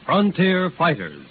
Frontier Fighters.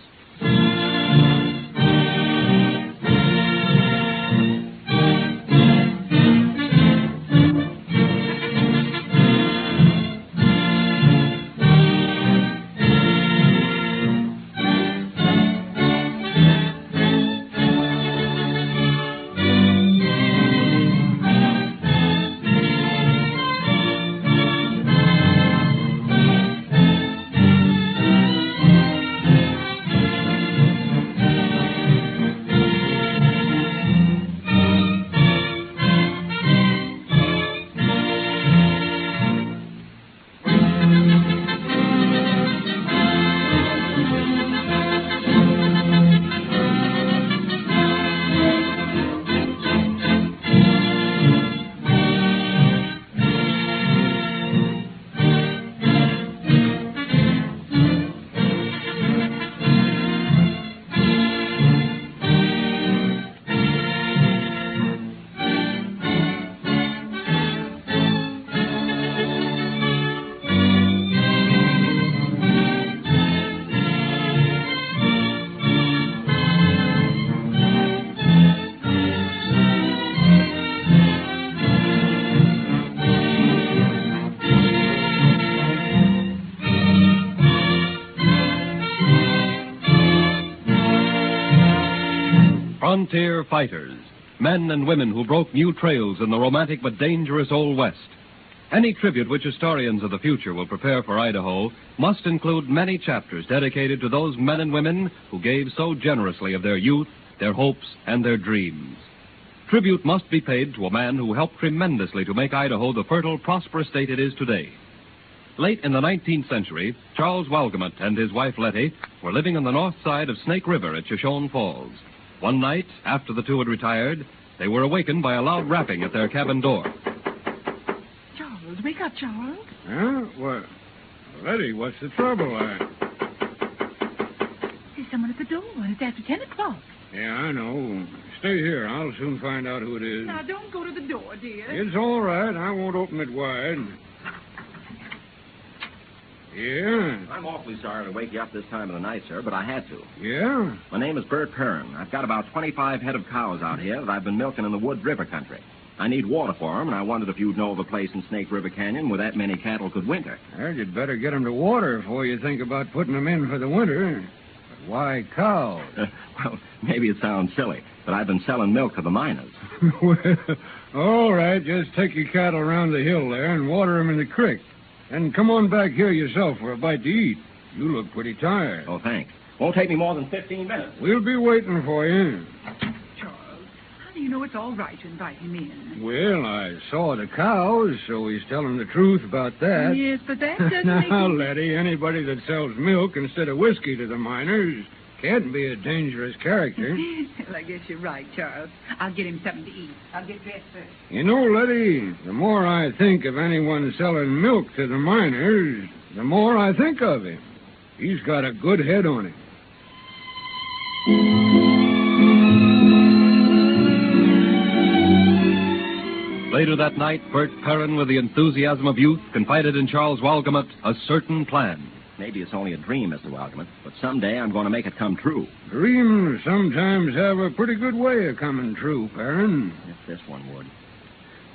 Frontier Fighters, men and women who broke new trails in the romantic but dangerous Old West. Any tribute which historians of the future will prepare for Idaho must include many chapters dedicated to those men and women who gave so generously of their youth, their hopes, and their dreams. Tribute must be paid to a man who helped tremendously to make Idaho the fertile, prosperous state it is today. Late in the 19th century, Charles Walgamot and his wife Letty were living on the north side of Snake River at Shoshone Falls. One night, after the two had retired, they were awakened by a loud rapping at their cabin door. Charles, wake up, Charles. Huh? What? Letty, what's the trouble? There's someone at the door, and it's after 10 o'clock. Yeah, I know. Stay here. I'll soon find out who it is. Now, don't go to the door, dear. It's all right. I won't open it wide. Yeah? I'm awfully sorry to wake you up this time of the night, sir, but I had to. Yeah? My name is Bert Perrin. I've got about 25 head of cows out here that I've been milking in the Wood River country. I need water for them, and I wondered if you'd know of a place in Snake River Canyon where that many cattle could winter. Well, you'd better get them to water before you think about putting them in for the winter. But why cows? Well, maybe it sounds silly, but I've been selling milk to the miners. Well, all right. Just take your cattle around the hill there and water them in the creek. And come on back here yourself for a bite to eat. You look pretty tired. Oh, thanks. Won't take me more than 15 minutes. We'll be waiting for you. Charles, how do you know it's all right to invite him in? Well, I saw the cows, so he's telling the truth about that. Yes, but that doesn't make Now, him... Letty, anybody that sells milk instead of whiskey to the miners can't be a dangerous character. Well, I guess you're right, Charles. I'll get him something to eat. I'll get dressed first. You know, Letty, the more I think of anyone selling milk to the miners, the more I think of him. He's got a good head on him. Later that night, Bert Perrin, with the enthusiasm of youth, confided in Charles Walgamot a certain plan. Maybe it's only a dream, Mr. Walgamot, but someday I'm going to make it come true. Dreams sometimes have a pretty good way of coming true, Perrin. If this one would.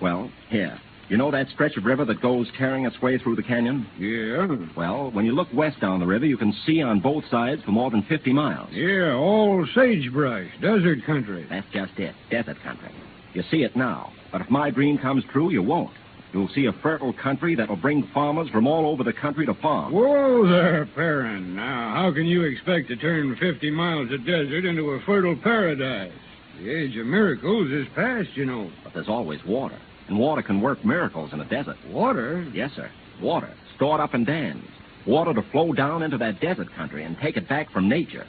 Well, here. You know that stretch of river that goes tearing its way through the canyon? Yeah? Well, when you look west down the river, you can see on both sides for more than 50 miles. Yeah, all sagebrush, desert country. That's just it, desert country. You see it now, but if my dream comes true, you won't. You'll see a fertile country that will bring farmers from all over the country to farm. Whoa there, Perrin. Now, how can you expect to turn 50 miles of desert into a fertile paradise? The age of miracles is past, you know. But there's always water, and water can work miracles in a desert. Water? Yes, sir. Water, stored up in dams. Water to flow down into that desert country and take it back from nature.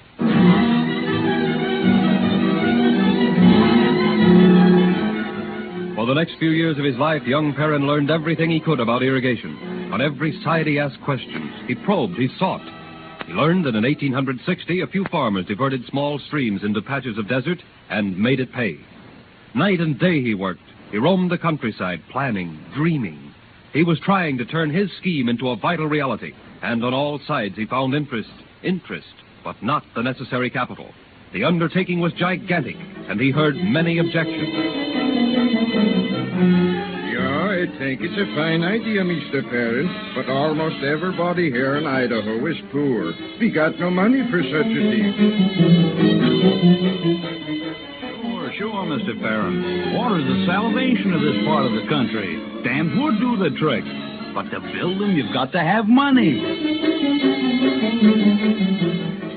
For the next few years of his life, young Perrin learned everything he could about irrigation. On every side he asked questions. He probed, he sought. He learned that in 1860, a few farmers diverted small streams into patches of desert and made it pay. Night and day he worked. He roamed the countryside, planning, dreaming. He was trying to turn his scheme into a vital reality, and on all sides he found interest interest, but not the necessary capital. The undertaking was gigantic, and he heard many objections. Yeah, I think it's a fine idea, Mr. Parent, but almost everybody here in Idaho is poor. We got no money for such a thing. Sure, Mr. Parent. Water's the salvation of this part of the country. Dams would do the trick. But to build them, you've got to have money.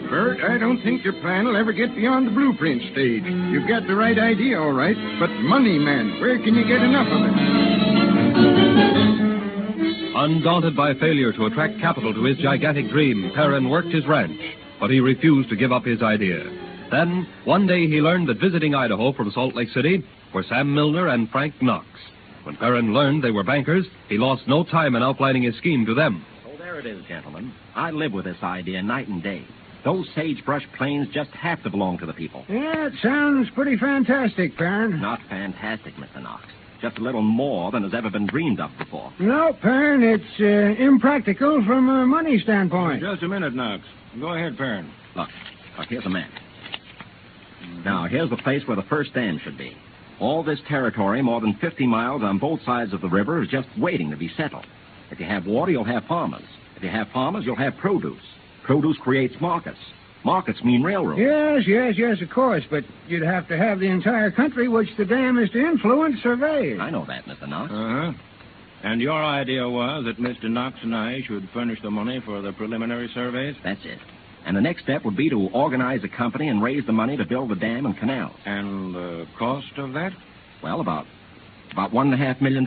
Bert, I don't think your plan will ever get beyond the blueprint stage. You've got the right idea, all right, but money, man, where can you get enough of it? Undaunted by failure to attract capital to his gigantic dream, Perrin worked his ranch, but he refused to give up his idea. Then, one day he learned that visiting Idaho from Salt Lake City were Sam Milner and Frank Knox. When Perrin learned they were bankers, he lost no time in outlining his scheme to them. Oh, there it is, gentlemen. I live with this idea night and day. Those sagebrush plains just have to belong to the people. Yeah, it sounds pretty fantastic, Perrin. Not fantastic, Mr. Knox. Just a little more than has ever been dreamed of before. No, Perrin, it's impractical from a money standpoint. Just a minute, Knox. Go ahead, Perrin. Look, here's a map. Now, here's the place where the first dam should be. All this territory, more than 50 miles on both sides of the river, is just waiting to be settled. If you have water, you'll have farmers. If you have farmers, you'll have produce. Produce creates markets. Markets mean railroads. Yes, of course, but you'd have to have the entire country which the dam is to influence surveyed. I know that, Mr. Knox. Uh-huh. And your idea was that Mr. Knox and I should furnish the money for the preliminary surveys? That's it. And the next step would be to organize a company and raise the money to build the dam and canals. And the cost of that? Well, about $1.5 million.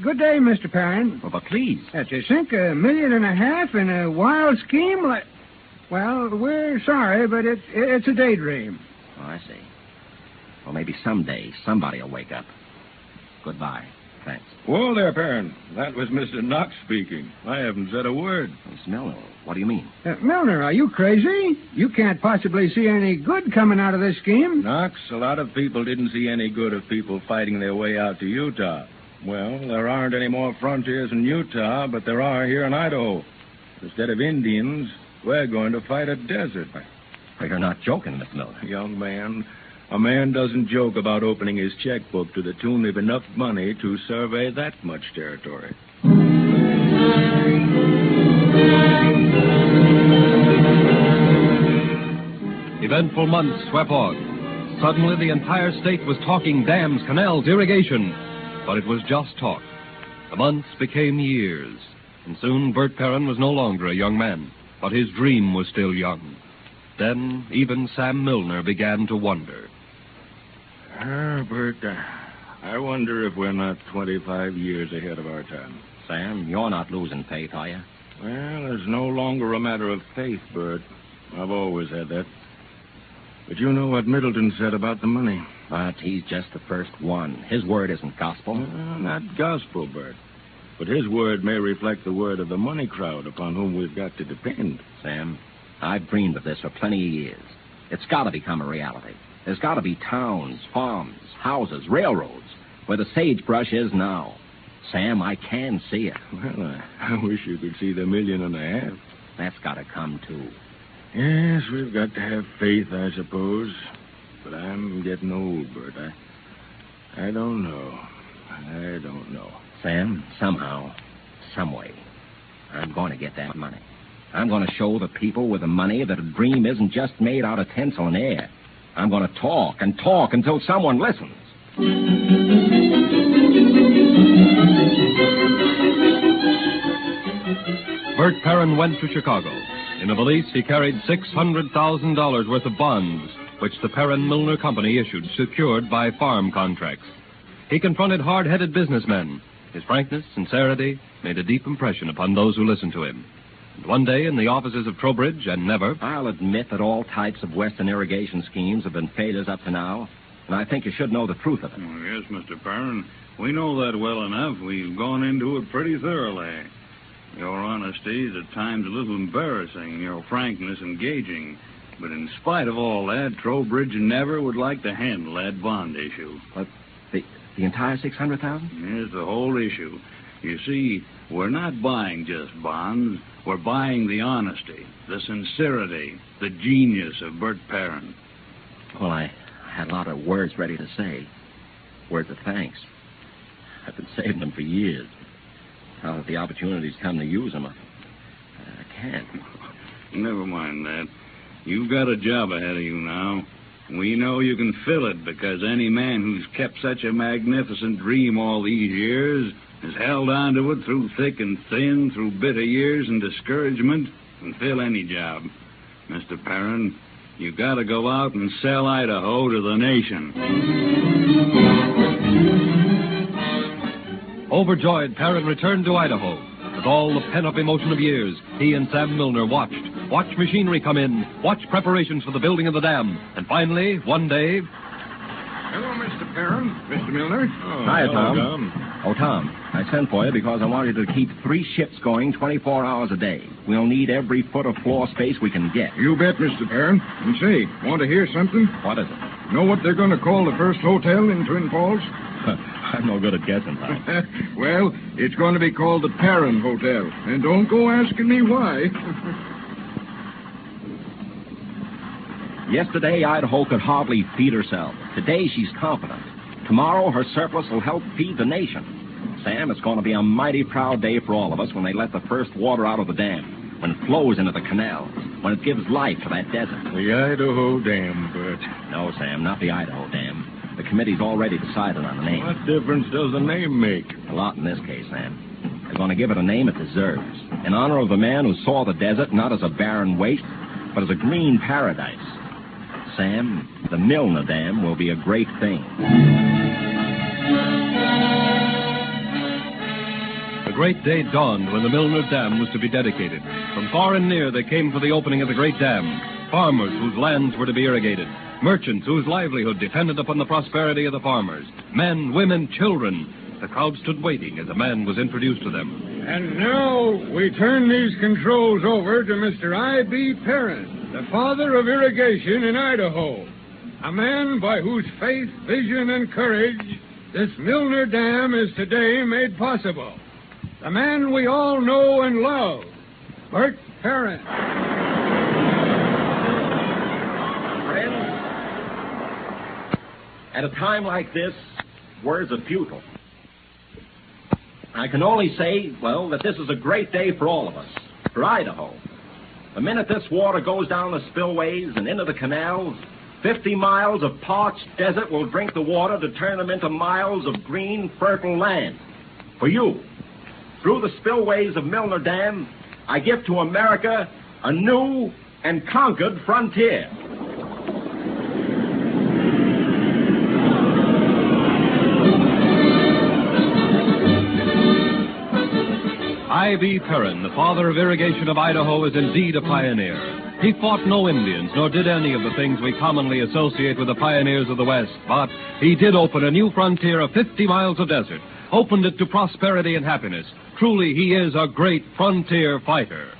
Good day, Mr. Perrin. Well, but please. To sink $1.5 million in a wild scheme like... Well, we're sorry, but it's a daydream. Oh, I see. Well, maybe someday somebody will wake up. Goodbye. Thanks. Whoa there, Perrin. That was Mr. Knox speaking. I haven't said a word. Miss Milner, what do you mean? Milner, are you crazy? You can't possibly see any good coming out of this scheme. Knox, a lot of people didn't see any good of people fighting their way out to Utah. Well, there aren't any more frontiers in Utah, but there are here in Idaho. Instead of Indians, we're going to fight a desert. Well, you're not joking, Miss Milner. Young man, a man doesn't joke about opening his checkbook to the tune of enough money to survey that much territory. Eventful months swept on. Suddenly, the entire state was talking dams, canals, irrigation. But it was just talk. The months became years. And soon Bert Perrin was no longer a young man. But his dream was still young. Then, even Sam Milner began to wonder. Bert, I wonder if we're not 25 years ahead of our time. Sam, you're not losing faith, are you? Well, it's no longer a matter of faith, Bert. I've always had that. But you know what Middleton said about the money. But he's just the first one. His word isn't gospel. Not gospel, Bert. But his word may reflect the word of the money crowd upon whom we've got to depend. Sam, I've dreamed of this for plenty of years. It's got to become a reality. There's got to be towns, farms, houses, railroads, where the sagebrush is now. Sam, I can see it. Well, I wish you could see the $1.5 million. That's got to come, too. Yes, we've got to have faith, I suppose. But I'm getting old, Bert. I don't know. I don't know. Sam, somehow, some way, I'm going to get that money. I'm going to show the people with the money that a dream isn't just made out of tinsel and air. I'm going to talk and talk until someone listens. Bert Perrin went to Chicago. In a valise, he carried $600,000 worth of bonds, which the Perrin-Milner Company issued, secured by farm contracts. He confronted hard-headed businessmen. His frankness, sincerity, made a deep impression upon those who listened to him. And one day, in the offices of Trowbridge and Never... I'll admit that all types of Western irrigation schemes have been failures up to now, and I think you should know the truth of it. Oh, yes, Mr. Perrin. We know that well enough. We've gone into it pretty thoroughly. Your honesty is at times a little embarrassing, your frankness engaging. But in spite of all that, Trowbridge and Never would like to handle that bond issue. But The entire $600,000? Here's the whole issue. You see, we're not buying just bonds. We're buying the honesty, the sincerity, the genius of Bert Perrin. Well, I had a lot of words ready to say. Words of thanks. I've been saving them for years. Now that the opportunity's come to use them, I can't. Never mind that. You've got a job ahead of you now. We know you can fill it because any man who's kept such a magnificent dream all these years has held on to it through thick and thin, through bitter years and discouragement, can fill any job. Mr. Perrin, you got to go out and sell Idaho to the nation. Overjoyed, Perrin returned to Idaho. With all the pent-up emotion of years, he and Sam Milner watched machinery come in, watched preparations for the building of the dam, and finally, one day... Hello, Mr. Perrin. Mr. Milner. Hiya, Tom. Oh, Tom, I sent for you because I wanted to keep 3 ships going 24 hours a day. We'll need every foot of floor space we can get. You bet, Mr. Perrin. And say, want to hear something? What is it? Know what they're going to call the first hotel in Twin Falls? I'm no good at guessing, Tom. Well, it's going to be called the Perrin Hotel. And don't go asking me why. Yesterday, Idaho could hardly feed herself. Today, she's confident. Tomorrow, her surplus will help feed the nation. Sam, it's going to be a mighty proud day for all of us when they let the first water out of the dam, when it flows into the canals, when it gives life to that desert. The Idaho Dam, Bert. No, Sam, not the Idaho Dam. The committee's already decided on the name. What difference does the name make? A lot in this case, Sam. They're going to give it a name it deserves. In honor of the man who saw the desert not as a barren waste, but as a green paradise. Sam, the Milner Dam will be a great thing. The great day dawned when the Milner Dam was to be dedicated. From far and near, they came for the opening of the great dam. Farmers whose lands were to be irrigated. Merchants whose livelihood depended upon the prosperity of the farmers. Men, women, children. The crowd stood waiting as a man was introduced to them. And now we turn these controls over to Mr. I.B. Perrin, the father of irrigation in Idaho. A man by whose faith, vision, and courage this Milner Dam is today made possible. The man we all know and love, Bert Perrin. Friends, at a time like this, words are futile. I can only say, well, that this is a great day for all of us, for Idaho. The minute this water goes down the spillways and into the canals, 50 miles of parched desert will drink the water to turn them into miles of green, fertile land. For you, through the spillways of Milner Dam, I give to America a new and conquered frontier. I.B. Perrin, the father of irrigation of Idaho, is indeed a pioneer. He fought no Indians, nor did any of the things we commonly associate with the pioneers of the West. But he did open a new frontier of 50 miles of desert, opened it to prosperity and happiness. Truly, he is a great frontier fighter.